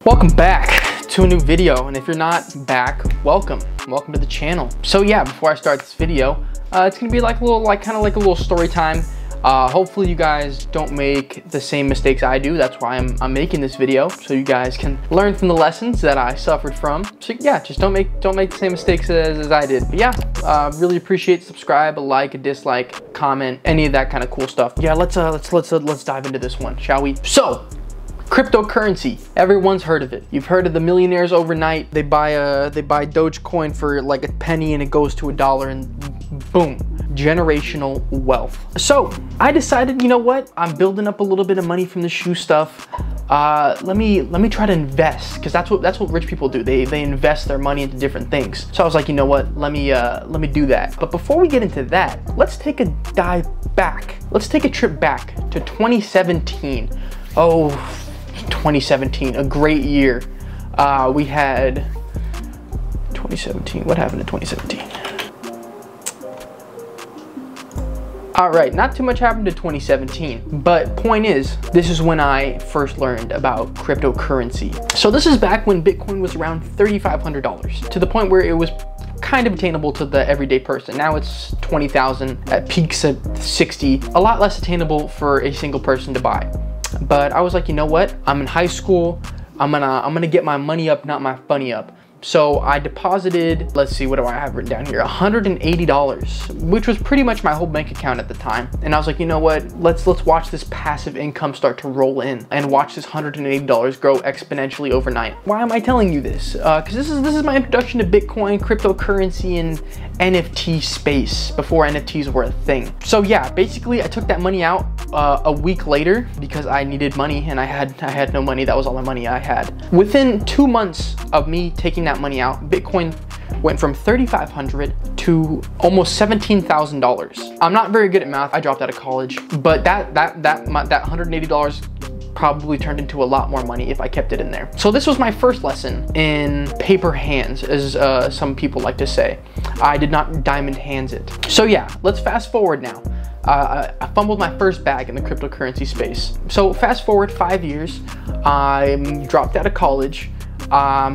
Welcome back to a new video, and if you're not back, welcome to the channel. So yeah, before I start this video, it's gonna be like a little, kind of like a little story time. Hopefully you guys don't make the same mistakes I do. That's why I'm making this video, so you guys can learn from the lessons that I suffered from. So yeah, just don't make the same mistakes as I did. But yeah, really appreciate subscribe, a like, a dislike, comment, any of that kind of cool stuff. Yeah, let's dive into this one, shall we? So, cryptocurrency, everyone's heard of it. You've heard of the millionaires overnight. They buy Dogecoin for like a penny and it goes to $1 and boom, generational wealth. So I decided, you know what? I'm building up a little bit of money from the shoe stuff. Let me try to invest, because that's what rich people do. They invest their money into different things. So I was like, you know what? Let me do that. But before we get into that, let's take a dive back. Let's take a trip back to 2017. Oh, 2017, a great year. We had 2017. What happened in 2017? All right, not too much happened in 2017, but point is, this is when I first learned about cryptocurrency. So this is back when Bitcoin was around $3,500, to the point where it was kind of attainable to the everyday person. Now it's 20,000, at peaks at 60, a lot less attainable for a single person to buy. But I was like, you know what? I'm in high school. I'm gonna get my money up, not my funny up. So I deposited, let's see, what do I have written down here? $180, which was pretty much my whole bank account at the time. And I was like, you know what? Let's watch this passive income start to roll in and watch this $180 grow exponentially overnight. Why am I telling you this? Because this is my introduction to Bitcoin, cryptocurrency, and NFT space before NFTs were a thing. So yeah, basically I took that money out a week later because I needed money and I had no money. That was all the money I had. Within 2 months of me taking that money out, Bitcoin went from $3,500 to almost $17,000. I'm not very good at math. I dropped out of college, but that $180 probably turned into a lot more money if I kept it in there. So this was my first lesson in paper hands, as some people like to say. I did not diamond hands it. So yeah, let's fast forward now. I fumbled my first bag in the cryptocurrency space. So fast forward 5 years, I dropped out of college.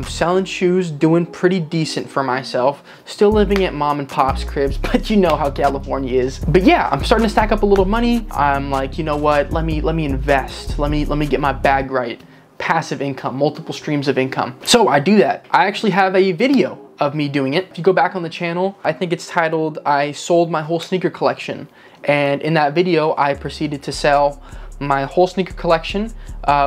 Selling shoes, doing pretty decent for myself, still living at mom and pop's cribs, but you know how California is. But yeah, I'm starting to stack up a little money. I'm like, you know what, let me invest, let me get my bag right. Passive income, multiple streams of income. So I do that. I actually have a video of me doing it. If you go back on the channel, I think it's titled I Sold My Whole Sneaker Collection, and in that video I proceeded to sell my whole sneaker collection,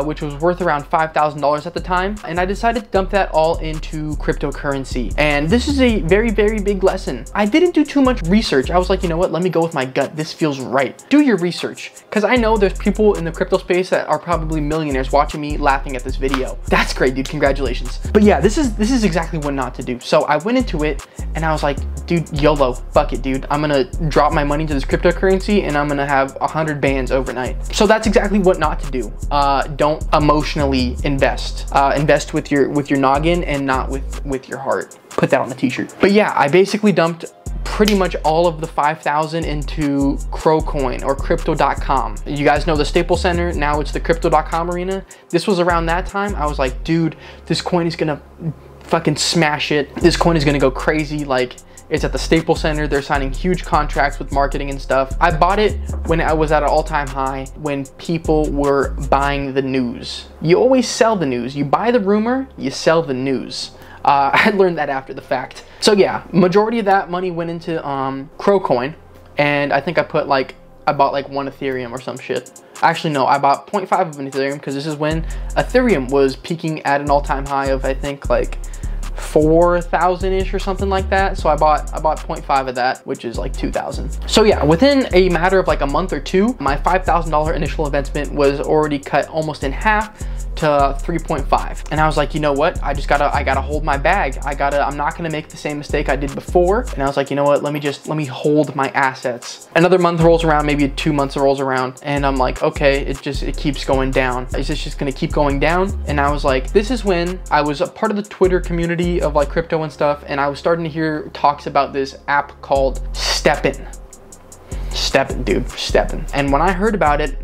which was worth around $5,000 at the time. And I decided to dump that all into cryptocurrency. And this is a very, very big lesson. I didn't do too much research. I was like, you know what? Let me go with my gut. This feels right. Do your research. Because I know there's people in the crypto space that are probably millionaires watching me laughing at this video. That's great, dude. Congratulations. But yeah, this is exactly what not to do. So I went into it and I was like, dude, YOLO, fuck it, dude. I'm gonna drop my money into this cryptocurrency and I'm gonna have 100 bands overnight. So that's exactly what not to do. Don't emotionally invest. Invest with your noggin and not with your heart. Put that on the t-shirt. But yeah, I basically dumped pretty much all of the 5,000 into Crowcoin or crypto.com. You guys know the Staples Center, now it's the crypto.com arena. This was around that time. I was like, dude, this coin is gonna fucking smash it. This coin is gonna go crazy. Like, it's at the Staples Center. They're signing huge contracts with marketing and stuff. I bought it when I was at an all-time high, when people were buying the news. You always sell the news. You buy the rumor, you sell the news. I learned that after the fact. So yeah, majority of that money went into Crowcoin, and I think I bought like 1 Ethereum or some shit. Actually, no, I bought 0.5 of an Ethereum because this is when Ethereum was peaking at an all-time high of, I think, like 4,000-ish or something like that. So I bought 0.5 of that, which is like 2,000. So yeah, within a matter of like a month or two, my $5,000 initial investment was already cut almost in half to 3.5. And I was like, you know what? I gotta hold my bag. I'm not gonna make the same mistake I did before. And I was like, you know what? Let me hold my assets. Another month rolls around, maybe 2 months rolls around, and I'm like, okay, it keeps going down. Is this just gonna keep going down? And I was like, this is when I was a part of the Twitter community of like crypto and stuff, and I was starting to hear talks about this app called Steppin'. Steppin', dude, Steppin'. And when I heard about it,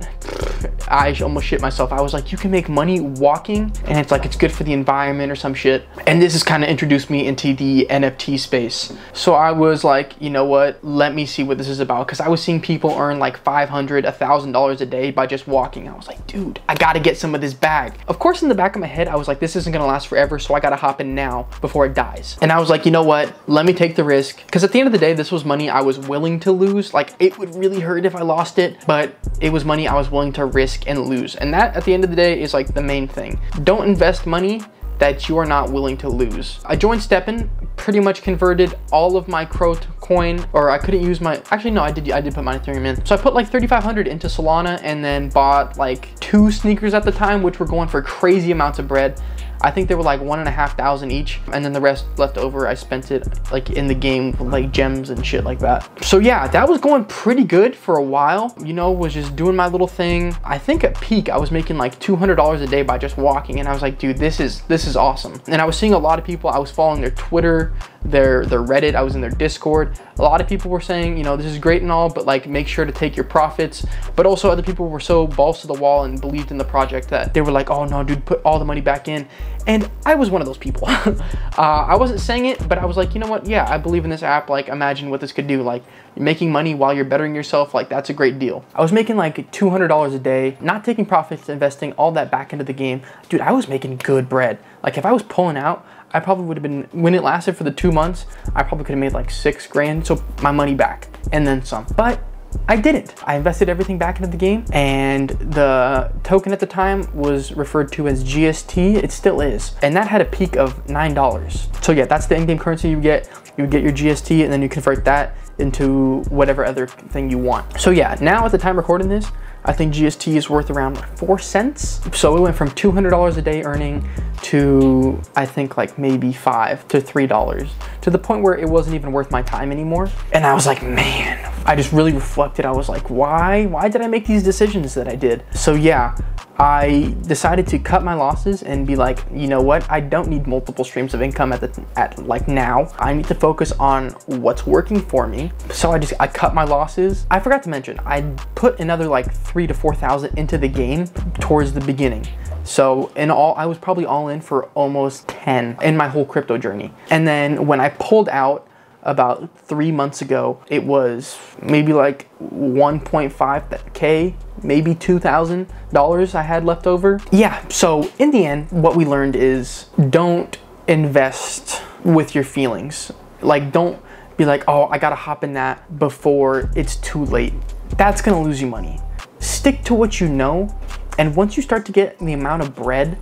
I almost shit myself. I was like, you can make money walking, and it's like, it's good for the environment or some shit. And this has kind of introduced me into the NFT space. So I was like, you know what, let me see what this is about, because I was seeing people earn like $500, $1,000 a day by just walking. I was like, dude, I gotta get some of this bag. Of course, in the back of my head, I was like, this isn't gonna last forever, so I gotta hop in now before it dies. And I was like, you know what, let me take the risk, because at the end of the day, this was money I was willing to lose. Like, it would really hurt if I lost it, but it was money I was willing to risk and lose. And that, at the end of the day, is like the main thing. Don't invest money that you are not willing to lose. I joined STEPN, pretty much converted all of my Crow coin, or I couldn't use my, actually no, I did put my Ethereum in. So I put like 3,500 into Solana, and then bought like 2 sneakers at the time, which were going for crazy amounts of bread. I think they were like 1,500 each, and then the rest left over, I spent it like in the game, like gems and shit like that. So yeah, that was going pretty good for a while. You know, was just doing my little thing. I think at peak, I was making like $200 a day by just walking, and I was like, dude, this is awesome. And I was seeing a lot of people, I was following their Twitter, their Reddit, I was in their Discord. A lot of people were saying, you know, this is great and all, but like, make sure to take your profits. But also other people were so balls to the wall and believed in the project that they were like, oh no, dude, put all the money back in. And I was one of those people. I wasn't saying it, but I was like, you know what? Yeah, I believe in this app. Like, imagine what this could do. Like, you're making money while you're bettering yourself. Like, that's a great deal. I was making like $200 a day, not taking profits, investing all that back into the game. Dude, I was making good bread. Like, if I was pulling out, I probably would have been, when it lasted for the 2 months, I probably could have made like 6 grand. So my money back and then some. But I didn't. I invested everything back into the game, and the token at the time was referred to as GST. It still is. And that had a peak of $9. So yeah, that's the in-game currency you get. You would get your GST, and then you convert that into whatever other thing you want. So yeah, now at the time recording this, I think GST is worth around 4 cents. So it went from $200 a day earning to, I think, like maybe $5 to $3, to the point where it wasn't even worth my time anymore. And I was like, man, I just really reflected. I was like, why did I make these decisions that I did? So yeah, I decided to cut my losses and be like, you know what? I don't need multiple streams of income at like now. I need to focus on what's working for me. So I cut my losses. I forgot to mention, I put another like 3,000 to 4,000 into the game towards the beginning. So in all, I was probably all in for almost 10 in my whole crypto journey. And then when I pulled out about 3 months ago, it was maybe like 1.5K, maybe $2,000 I had left over. Yeah, so in the end, what we learned is don't invest with your feelings. Like, don't be like, oh, I gotta hop in that before it's too late. That's gonna lose you money. Stick to what you know. And once you start to get the amount of bread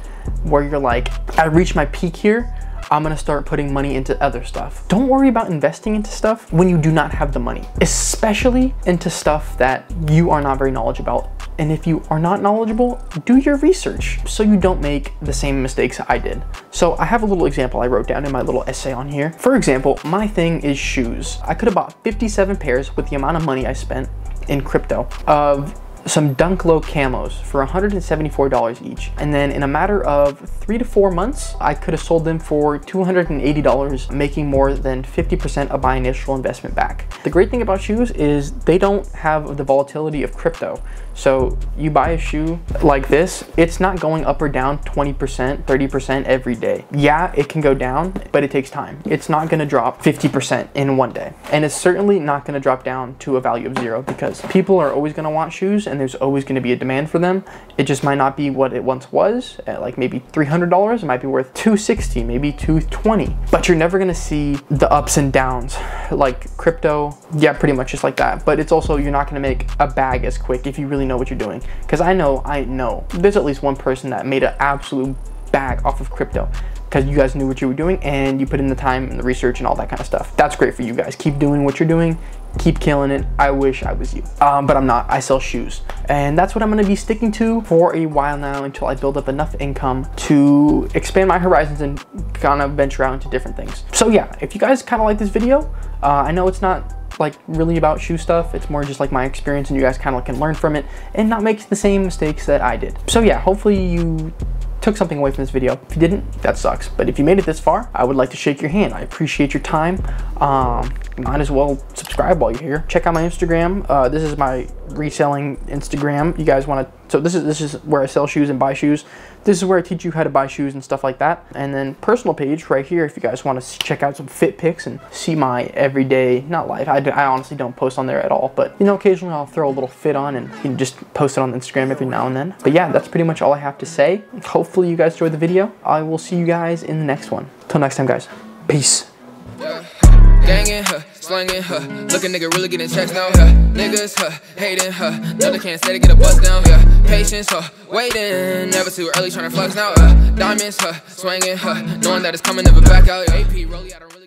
where you're like, I reached my peak here, I'm gonna start putting money into other stuff. Don't worry about investing into stuff when you do not have the money, especially into stuff that you are not very knowledgeable about. And if you are not knowledgeable, do your research so you don't make the same mistakes I did. So I have a little example I wrote down in my little essay on here. For example, my thing is shoes. I could have bought 57 pairs with the amount of money I spent in crypto of some Dunk Low camos for $174 each. And then in a matter of 3 to 4 months, I could have sold them for $280, making more than 50% of my initial investment back. The great thing about shoes is they don't have the volatility of crypto. So you buy a shoe like this, it's not going up or down 20%, 30% every day. Yeah, it can go down, but it takes time. It's not gonna drop 50% in one day. And it's certainly not gonna drop down to a value of 0, because people are always gonna want shoes and there's always gonna be a demand for them. It just might not be what it once was, at like maybe $300, it might be worth $260, maybe $220. But you're never gonna see the ups and downs like crypto. Yeah, pretty much just like that. But it's also, you're not gonna make a bag as quick if you really know what you're doing. Because I know there's at least one person that made an absolute bag off of crypto, because you guys knew what you were doing and you put in the time and the research and all that kind of stuff. That's great for you guys. Keep doing what you're doing. Keep killing it. I wish I was you. But I'm not. I sell shoes. And that's what I'm going to be sticking to for a while now, until I build up enough income to expand my horizons and kind of venture out into different things. So yeah, if you guys kind of like this video, I know it's not like really about shoe stuff. It's more just like my experience, and you guys kind of can learn from it and not make the same mistakes that I did. So yeah, hopefully you took something away from this video. If you didn't, that sucks. But if you made it this far, I would like to shake your hand. I appreciate your time. might as well subscribe while you're here. Check out my Instagram. This is my reselling Instagram. You guys want to, so this is where I sell shoes and buy shoes. This is where I teach you how to buy shoes and stuff like that. And then personal page right here if you guys want to check out some fit pics and see my everyday, not life. I honestly don't post on there at all, but you know, occasionally I'll throw a little fit on and you can just post it on Instagram every now and then. But yeah, that's pretty much all I have to say. Hopefully you guys enjoyed the video. I will see you guys in the next one. Till next time, guys. Peace. Gangin', slangin', lookin' nigga really getting checks now, niggas, hatin', no they can't say to get a buzz down, patience, waiting, never too early tryna flex now, diamonds, swinging, knowing that it's coming, never back out, AP, really, I don't really